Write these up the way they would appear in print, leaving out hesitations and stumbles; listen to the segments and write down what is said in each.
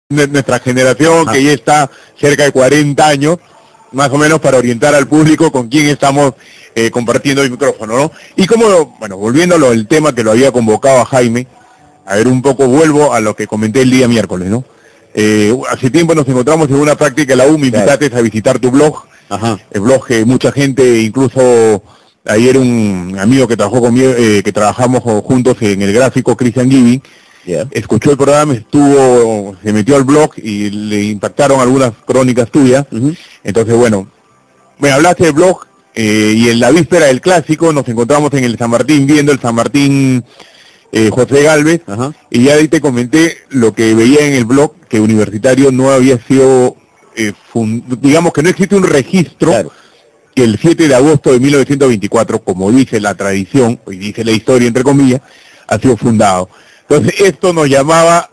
nuestra generación que ya está cerca de 40 años, más o menos para orientar al público con quién estamos compartiendo el micrófono, ¿no? Y como, bueno, volviéndolo el tema que lo había convocado a Jaime, a ver, un poco vuelvo a lo que comenté el día miércoles, ¿no? Hace tiempo nos encontramos en una práctica de la U, me invitaste a visitar tu blog, el blog que mucha gente, incluso ayer un amigo que trabajó conmigo, que trabajamos juntos en el gráfico, Christian Giving, escuchó el programa, se metió al blog y le impactaron algunas crónicas tuyas. Entonces, bueno, me hablaste del blog y en la víspera del clásico nos encontramos en el San Martín, viendo el San Martín José Galvez, y ya ahí te comenté lo que veía en el blog, que Universitario no había sido, digamos que no existe un registro que el 7 de agosto de 1924, como dice la tradición, y dice la historia entre comillas, ha sido fundado. Entonces esto nos llamaba,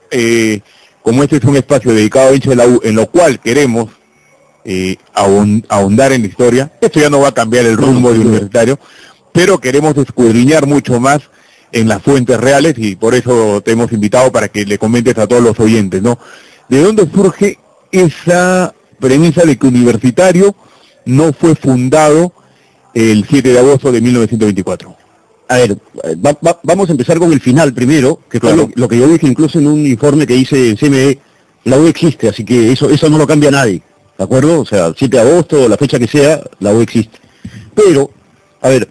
como este es un espacio dedicado a hinchas de la U, en lo cual queremos ahondar en la historia. Esto ya no va a cambiar el rumbo de Universitario, pero queremos escudriñar mucho más en las fuentes reales y por eso te hemos invitado para que le comentes a todos los oyentes, ¿no? ¿De dónde surge esa premisa de que Universitario no fue fundado el 7 de agosto de 1924? A ver, vamos a empezar con el final primero, que fue lo que yo dije incluso en un informe que hice en CME. La U existe, así que eso no lo cambia nadie, ¿de acuerdo? O sea, 7 de agosto, la fecha que sea, la U existe. Pero, a ver,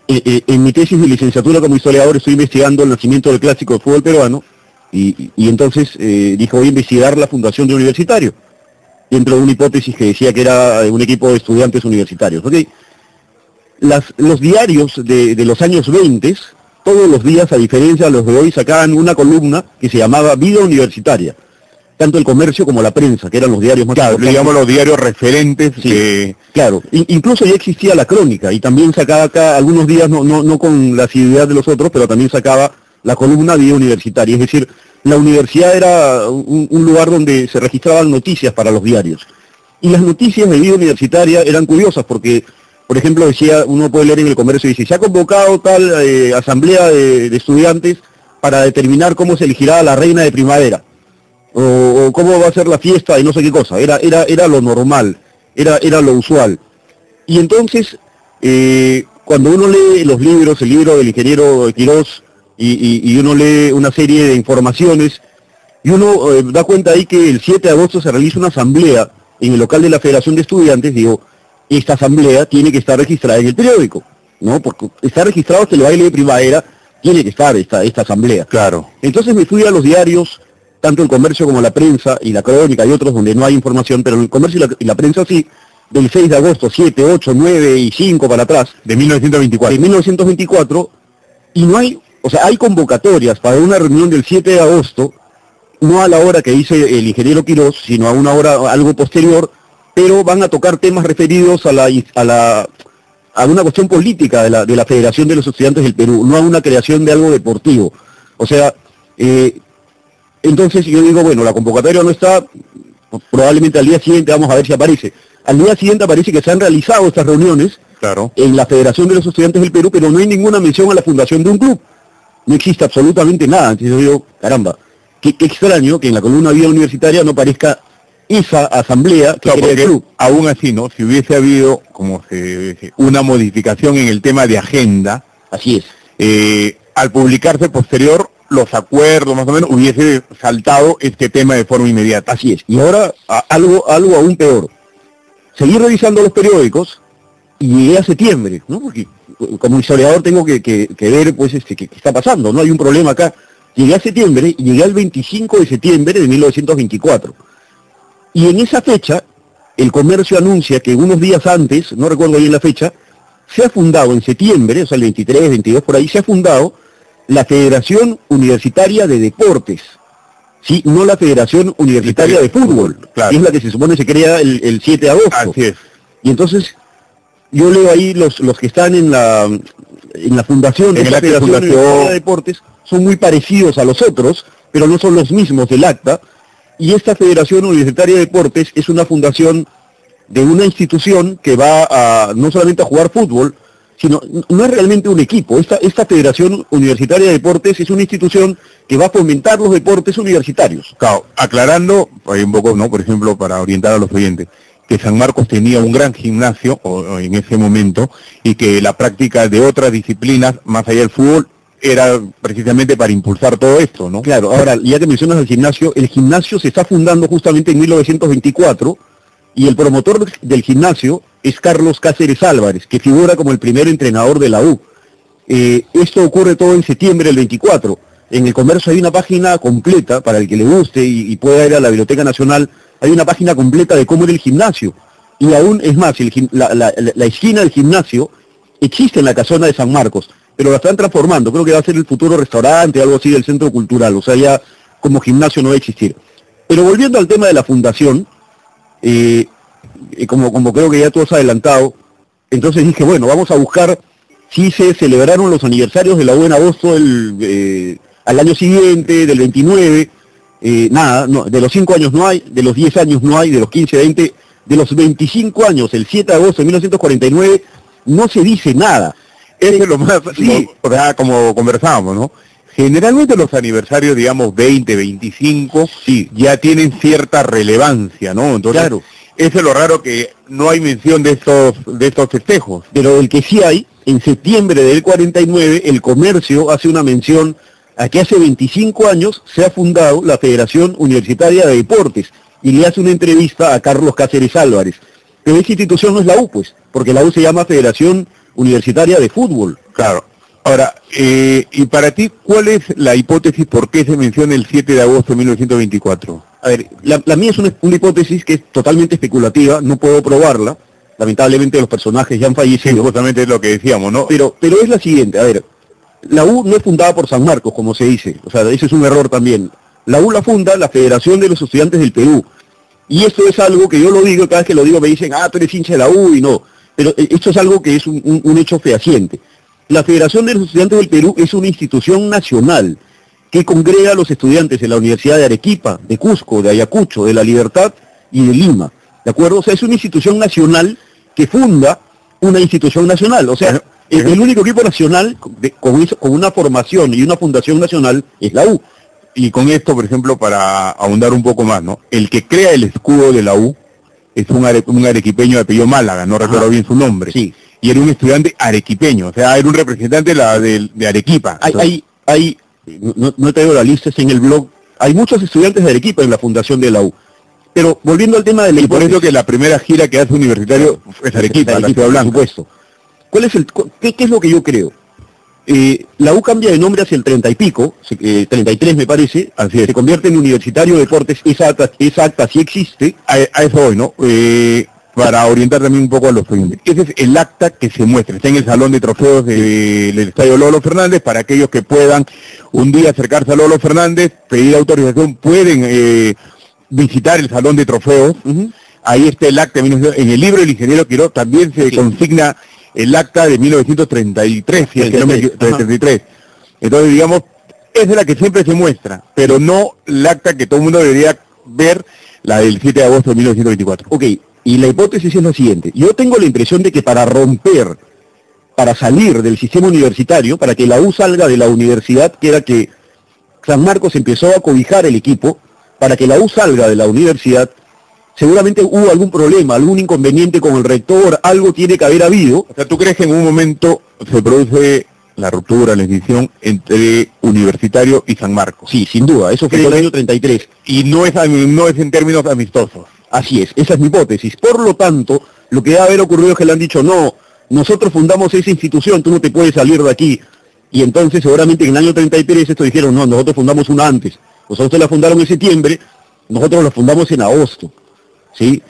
en mi tesis de licenciatura como historiador estoy investigando el nacimiento del clásico de fútbol peruano, y entonces dije, voy a investigar la fundación de Universitario, dentro de una hipótesis que decía que era un equipo de estudiantes universitarios, ¿ok? Los diarios de los años 20, todos los días, a diferencia de los de hoy, sacaban una columna que se llamaba Vida Universitaria. Tanto el Comercio como la Prensa, que eran los diarios más importantes. Digamos los diarios referentes. Sí, claro. Incluso ya existía la Crónica, y también sacaba acá, algunos días, no con la asiduidad de los otros, pero también sacaba la columna Vida Universitaria. Es decir, la universidad era un lugar donde se registraban noticias para los diarios. Y las noticias de Vida Universitaria eran curiosas porque, por ejemplo, decía, uno puede leer en el Comercio, dice, se ha convocado tal asamblea de estudiantes para determinar cómo se elegirá a la reina de primavera, o cómo va a ser la fiesta y no sé qué cosa. Era lo normal, era lo usual. Y entonces, cuando uno lee los libros, el libro del ingeniero Quirós, y uno lee una serie de informaciones, y uno da cuenta ahí que el 7 de agosto se realiza una asamblea en el local de la Federación de Estudiantes. Digo, esta asamblea tiene que estar registrada en el periódico, ¿no? Porque está registrado que el baile de primavera, tiene que estar esta asamblea. Claro. Entonces me fui a los diarios, tanto el Comercio como la Prensa y la Crónica y otros donde no hay información, pero el Comercio y la Prensa sí, del 6 de agosto, 7, 8, 9 y 5 para atrás. De 1924. De 1924, y no hay, o sea, hay convocatorias para una reunión del 7 de agosto, no a la hora que dice el ingeniero Quirós, sino a una hora algo posterior, pero van a tocar temas referidos a una cuestión política de la Federación de los Estudiantes del Perú, no a una creación de algo deportivo. O sea, entonces yo digo, bueno, la convocatoria no está, probablemente al día siguiente vamos a ver si aparece. Al día siguiente aparece que se han realizado estas reuniones en la Federación de los Estudiantes del Perú, pero no hay ninguna mención a la fundación de un club. No existe absolutamente nada. Entonces yo digo, caramba, qué extraño que en la columna Vida Universitaria no aparezca esa asamblea que crea el club. Aún así, ¿no? Si hubiese habido, como se dice, una modificación en el tema de agenda, así es, al publicarse posterior los acuerdos, más o menos, hubiese saltado este tema de forma inmediata. Así es. Y ahora, algo aún peor. Seguí revisando los periódicos y llegué a septiembre, ¿no? Porque como historiador tengo que ver, pues, qué está pasando, ¿no? Hay un problema acá. Llegué a septiembre y llegué al 25 de septiembre de 1924. Y en esa fecha, el Comercio anuncia que unos días antes, no recuerdo bien la fecha, se ha fundado en septiembre, o sea, el 23, 22 por ahí, se ha fundado la Federación Universitaria de Deportes, ¿sí? No la Federación Universitaria de Fútbol, claro, que es la que se supone se crea el 7 de agosto. Así es. Y entonces, yo leo ahí los que están en la fundación de la Federación Universitaria de Deportes, son muy parecidos a los otros, pero no son los mismos del acta. Y esta Federación Universitaria de Deportes es una fundación de una institución que va no solamente a jugar fútbol, sino no es realmente un equipo. Esta Federación Universitaria de Deportes es una institución que va a fomentar los deportes universitarios. Claro, aclarando un poco, ¿no? Por ejemplo, para orientar a los oyentes, que San Marcos tenía un gran gimnasio en ese momento y que la práctica de otras disciplinas, más allá del fútbol, era precisamente para impulsar todo esto, ¿no? Claro, ahora, ya que mencionas el gimnasio se está fundando justamente en 1924 y el promotor del gimnasio es Carlos Cáceres Álvarez, que figura como el primer entrenador de la U. Esto ocurre todo en septiembre del 24. En el Comercio hay una página completa, para el que le guste y pueda ir a la Biblioteca Nacional, hay una página completa de cómo era el gimnasio. Y aún, es más, la esquina del gimnasio existe en la casona de San Marcos, pero la están transformando. Creo que va a ser el futuro restaurante, algo así del centro cultural. O sea, ya como gimnasio no va a existir. Pero volviendo al tema de la fundación, como creo que ya tú has adelantado, entonces dije, bueno, vamos a buscar si se celebraron los aniversarios de la U en agosto al año siguiente, del 29, nada, no, de los 5 años no hay, de los 10 años no hay, de los 15, 20, de los 25 años, el 7 de agosto de 1949, no se dice nada. Eso es lo más, sí, o sea, como conversábamos, ¿no? Generalmente los aniversarios, digamos, 20, 25, sí, ya tienen cierta relevancia, ¿no? Entonces, claro. Eso es lo raro, que no hay mención de estos festejos. Pero el que sí hay, en septiembre del 49, el Comercio hace una mención a que hace 25 años se ha fundado la Federación Universitaria de Deportes y le hace una entrevista a Carlos Cáceres Álvarez. Pero esa institución no es la U, pues, porque la U se llama Federación Universitaria de Fútbol. Claro. Ahora, y para ti, ¿cuál es la hipótesis por qué se menciona el 7 de agosto de 1924? A ver, la mía es una hipótesis que es totalmente especulativa, no puedo probarla. Lamentablemente los personajes ya han fallecido. Sí, justamente es lo que decíamos, ¿no? Pero es la siguiente, a ver, la U no es fundada por San Marcos, como se dice, o sea, ese es un error también. La U la funda la Federación de los Estudiantes del Perú. Y esto es algo que yo lo digo, cada vez que lo digo me dicen, tú eres hincha de la U, y no. Pero esto es algo que es un hecho fehaciente. La Federación de los Estudiantes del Perú es una institución nacional que congrega a los estudiantes de la Universidad de Arequipa, de Cusco, de Ayacucho, de La Libertad y de Lima. ¿De acuerdo? O sea, es una institución nacional que funda una institución nacional. O sea, el único equipo nacional con una formación y una fundación nacional es la U. Y con esto, por ejemplo, para ahondar un poco más, ¿no? El que crea el escudo de la U es un arequipeño de apellido Málaga, no recuerdo bien su nombre. Sí. Y era un estudiante arequipeño, o sea, era un representante de Arequipa. No te digo la lista, es en el blog. Hay muchos estudiantes de Arequipa en la fundación de la U. Pero volviendo al tema de la y por eso que la primera gira que hace universitario es Arequipa, la Ciudad Blanca. Por supuesto. ¿Qué es lo que yo creo? La U cambia de nombre hacia el 30 y pico, 33 me parece, así es. Se convierte en Universitario de Deportes, esa acta sí existe. A eso voy, ¿no? Para orientar también un poco a los oyentes. Ese es el acta que se muestra, está en el Salón de Trofeos del Estadio Lolo Fernández. Para aquellos que puedan un día acercarse a Lolo Fernández, pedir autorización, pueden visitar el Salón de Trofeos. Ahí está el acta, en el libro del ingeniero Quirós también se consigna el acta de 1933, si es que no me 33. Entonces, digamos, esa es la que siempre se muestra, pero no el acta que todo el mundo debería ver, la del 7 de agosto de 1924. Ok, y la hipótesis es la siguiente. Yo tengo la impresión de que para salir del sistema universitario, para que la U salga de la universidad, que era que San Marcos empezó a cobijar el equipo, para que la U salga de la universidad, seguramente hubo algún problema, algún inconveniente con el rector, algo tiene que haber habido. O sea, ¿tú crees que en un momento se produce la ruptura, la decisión entre Universitario y San Marcos? Sí, sin duda, eso fue en el año 33. Y no es en términos amistosos. Así es, esa es mi hipótesis. Por lo tanto, lo que debe haber ocurrido es que le han dicho, no, nosotros fundamos esa institución, tú no te puedes salir de aquí. Y entonces seguramente en el año 33 esto dijeron, no, nosotros fundamos una antes. Nosotros la fundaron en septiembre, nosotros la fundamos en agosto. ¿Sí?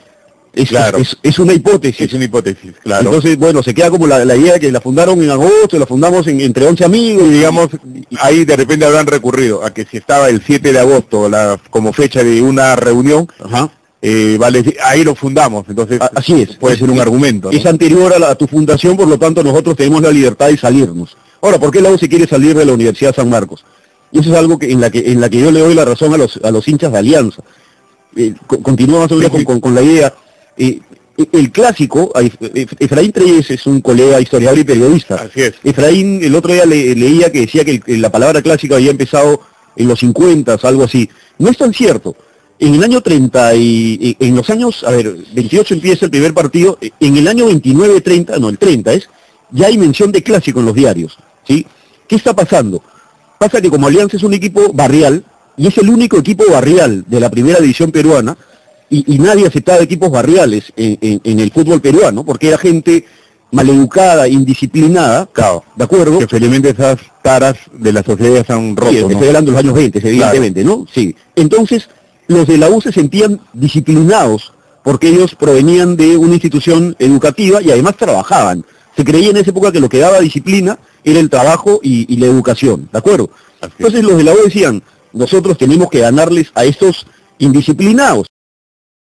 Claro. Es una hipótesis. Es una hipótesis, claro. Entonces, bueno, se queda como la idea de que la fundaron en agosto, la fundamos entre 11 amigos. Y digamos, ahí de repente habrán recurrido a que si estaba el 7 de agosto como fecha de una reunión, vale, ahí lo fundamos. Entonces, así es. Puede ser un argumento, ¿no? Es anterior a tu fundación, por lo tanto nosotros tenemos la libertad de salirnos. Ahora, ¿por qué la U se quiere salir de la Universidad de San Marcos? Y eso es algo en la que yo le doy la razón a los hinchas de Alianza. Continúa más o menos con la idea. el clásico, Efraín Treyes es un colega historiador y periodista. Así es. Efraín el otro día leía que decía que la palabra clásico había empezado en los 50, algo así. No es tan cierto. En el año 30 en los años, 28 empieza el primer partido, en el año 29, 30, no, el 30 ya hay mención de clásico en los diarios, ¿sí? ¿Qué está pasando? Pasa que como Alianza es un equipo barrial, y es el único equipo barrial de la primera división peruana, y nadie aceptaba equipos barriales en el fútbol peruano, porque era gente maleducada, indisciplinada, Claro. ¿de acuerdo? Que felizmente esas taras de la sociedad se han roto, Sí, ¿no? estoy hablando de los años 20, evidentemente, Claro. ¿no? Sí. Entonces, los de la U se sentían disciplinados, porque ellos provenían de una institución educativa y además trabajaban. Se creía en esa época que lo que daba disciplina era el trabajo y la educación, ¿de acuerdo? Así es. Entonces los de la U decían, nosotros tenemos que ganarles a estos indisciplinados.